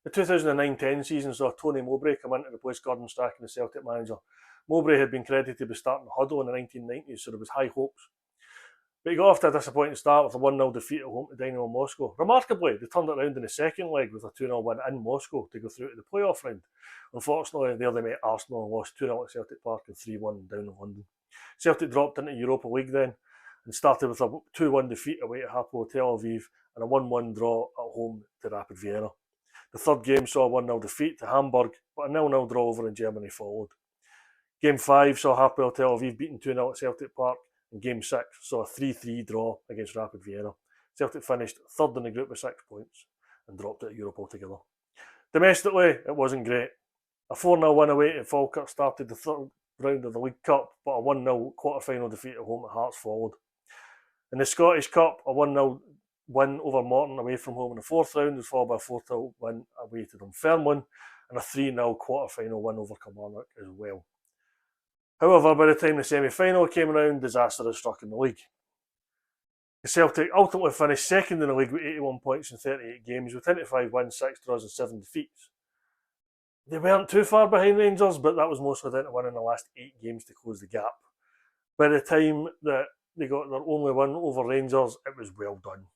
The 2009-10 season saw Tony Mowbray come in to replace Gordon Strachan as Celtic manager. Mowbray had been credited with starting the huddle in the 1990s, so there was high hopes. But he got off to a disappointing start with a 1-0 defeat at home to Dynamo Moscow. Remarkably, they turned it around in the second leg with a 2-0 win in Moscow to go through to the playoff round. Unfortunately, there they met Arsenal and lost 2-0 at Celtic Park and 3-1 down in London. Celtic dropped into Europa League then and started with a 2-1 defeat away at Hapoel Tel Aviv and a 1-1 draw at home to Rapid Vienna. The third game saw a 1-0 defeat to Hamburg, but a 0-0 draw over in Germany followed. Game 5 saw Hapoel Tel Aviv beaten 2-0 at Celtic Park, and Game 6 saw a 3-3 draw against Rapid Vienna. Celtic finished third in the group with 6 points and dropped out of Europe altogether. Domestically, it wasn't great. A 4-0 win away at Falkirk started the third round of the League Cup, but a 1-0 quarter-final defeat at home at Hearts followed. In the Scottish Cup, a 1-0 win over Morton away from home in the fourth round was followed by a 4-0 win away to Dunfermline and a 3-0 quarter-final win over Kilmarnock as well. However, by the time the semi-final came around, disaster had struck in the league. The Celtic ultimately finished second in the league with 81 points in 38 games, with 25 wins, 6 draws and 7 defeats. They weren't too far behind Rangers, but that was mostly down to winning the last 8 games to close the gap. By the time that they got their only win over Rangers, it was well done.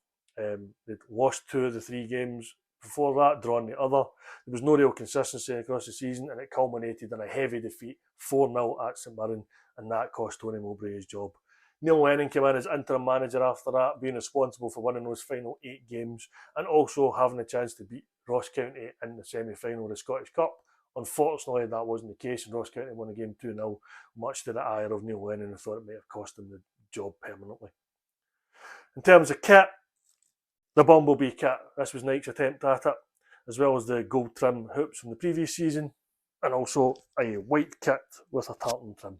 They'd lost 2 of the 3 games before that, drawn the other. There was no real consistency across the season, and it culminated in a heavy defeat, 4-0 at St Mirren, and that cost Tony Mowbray his job. Neil Lennon came in as interim manager after that, being responsible for winning those final 8 games, and also having a chance to beat Ross County in the semi-final of the Scottish Cup. Unfortunately, that wasn't the case, and Ross County won the game 2-0, much to the ire of Neil Lennon, who thought it might have cost him the job permanently. In terms of kit, the Bumblebee kit. This was Nike's attempt at it, as well as the gold trim hoops from the previous season, and also a white kit with a tartan trim.